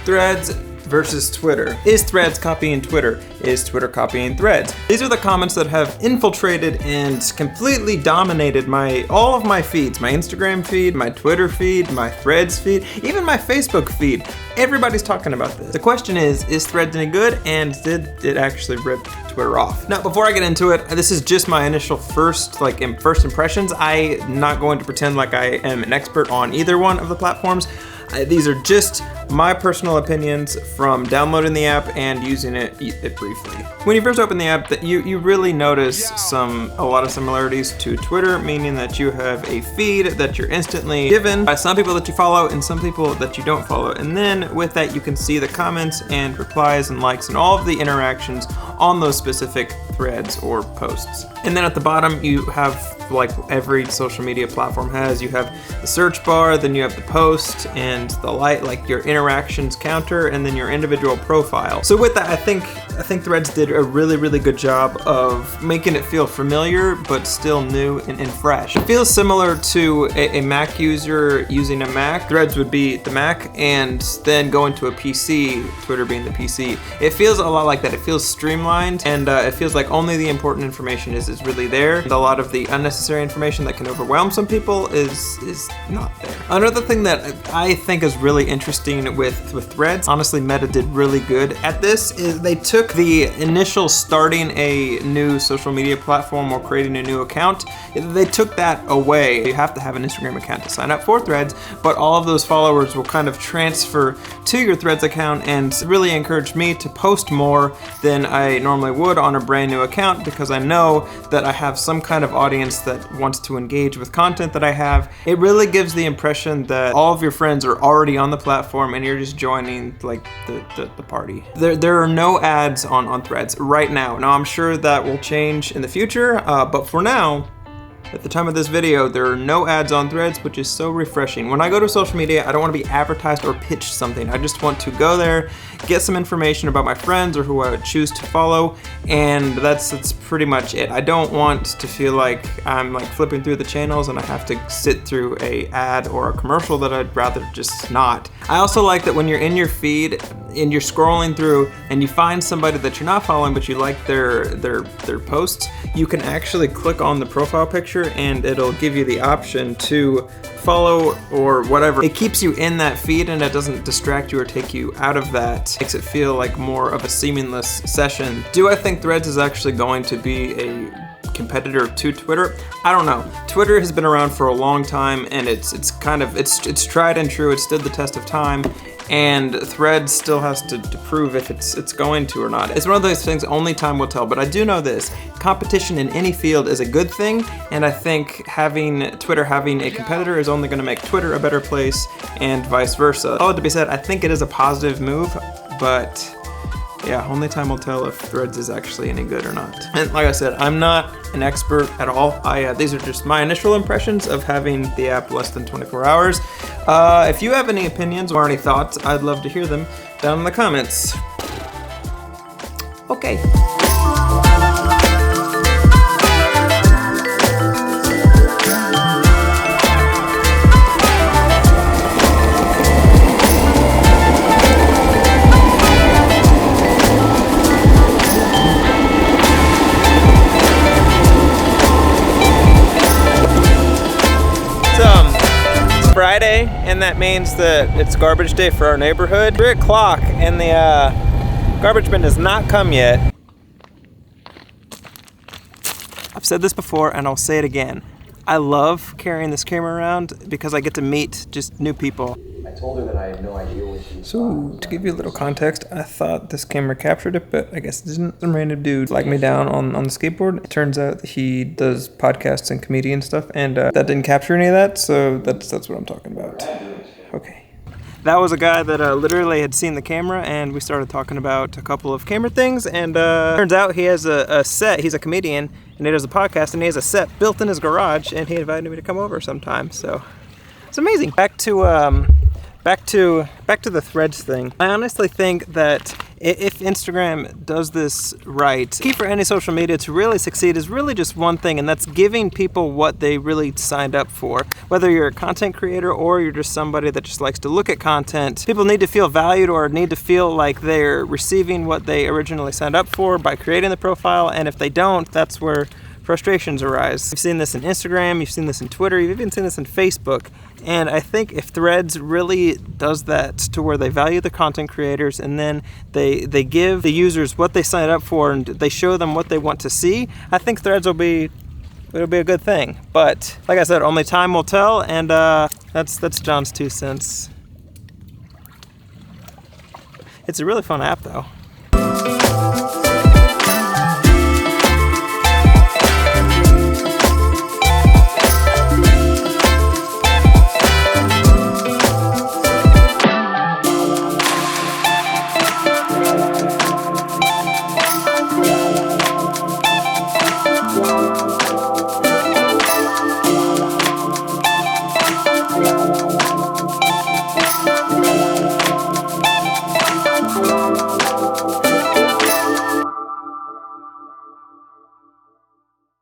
Threads versus Twitter. Is Threads copying Twitter? Is Twitter copying Threads? These are the comments that have infiltrated and completely dominated all of my feeds. My Instagram feed, my Twitter feed, my Threads feed, even my Facebook feed. Everybody's talking about this. The question is Threads any good, and did it actually rip Twitter off? Now, before I get into it, this is just my initial first impressions. I'm not going to pretend like I am an expert on either one of the platforms. These are just my personal opinions from downloading the app and using it briefly. When you first open the app, you really notice a lot of similarities to Twitter, meaning that you have a feed that you're instantly given by some people that you follow and some people that you don't follow. And then with that, you can see the comments and replies and likes and all of the interactions on those specific threads or posts. And then at the bottom, you have, like every social media platform has, you have the search bar, then you have the post and the your interactions counter, and then your individual profile. So with that, I think Threads did a really, really good job of making it feel familiar, but still new and fresh. It feels similar to a Mac user using a Mac. Threads would be the Mac, and then going to a PC, Twitter being the PC. It feels a lot like that. It feels streamlined, and it feels like only the important information is really there. And a lot of the unnecessary information that can overwhelm some people is not there. Another thing that I think is really interesting with Threads, honestly, Meta did really good at this, is they took the initial starting a new social media platform or creating a new account, they took that away. You have to have an Instagram account to sign up for Threads, but all of those followers will kind of transfer to your Threads account, and really encouraged me to post more than I normally would on a brand new account, because I know that I have some kind of audience that wants to engage with content that I have. It really gives the impression that all of your friends are already on the platform and you're just joining the party. There are no ads on Threads right now. Now, I'm sure that will change in the future, but for now, at the time of this video, there are no ads on Threads, which is so refreshing. When I go to social media, I don't want to be advertised or pitched something. I just want to go there, get some information about my friends or who I would choose to follow, and that's pretty much it. I don't want to feel like I'm flipping through the channels and I have to sit through a ad or a commercial that I'd rather just not. I also like that when you're in your feed and you're scrolling through and you find somebody that you're not following but you like their posts, you can actually click on the profile picture and it'll give you the option to follow or whatever. It keeps you in that feed and it doesn't distract you or take you out of that. Makes it feel like more of a seamless session. Do I think Threads is actually going to be a competitor to Twitter? I don't know. Twitter has been around for a long time, and it's tried and true. It stood the test of time, and Threads still has to prove if it's going to or not. It's one of those things only time will tell, but I do know this: competition in any field is a good thing, and I think Twitter having a competitor is only going to make Twitter a better place, and vice versa. All to be said, I think it is a positive move, but yeah, only time will tell if Threads is actually any good or not. And like I said, I'm not an expert at all. These are just my initial impressions of having the app less than 24 hours. If you have any opinions or any thoughts, I'd love to hear them down in the comments. Okay. Friday, and that means that it's garbage day for our neighborhood. 3 o'clock and the garbage bin has not come yet. I've said this before and I'll say it again. I love carrying this camera around because I get to meet just new people. I told her that I had no idea what she was. So, to give you a little context, I thought this camera captured it, but I guess it didn't. Some random dude flagged me down on the skateboard. It turns out he does podcasts and comedian stuff, and that didn't capture any of that, so that's what I'm talking about. Okay. That was a guy that literally had seen the camera, and we started talking about a couple of camera things, and turns out he has a set. He's a comedian, and he does a podcast, and he has a set built in his garage, and he invited me to come over sometime, so it's amazing. Back to the Threads thing. I honestly think that If Instagram does this right, key for any social media to really succeed is really just one thing, and that's giving people what they really signed up for. Whether you're a content creator or you're just somebody that just likes to look at content, people need to feel valued or need to feel like they're receiving what they originally signed up for by creating the profile, and if they don't, that's where frustrations arise. You've seen this in Instagram, you've seen this in Twitter, you've even seen this in Facebook. And I think if Threads really does that to where they value the content creators and then they give the users what they signed up for and they show them what they want to see, I think Threads it'll be a good thing. But like I said, only time will tell, and that's John's 2 cents. It's a really fun app though.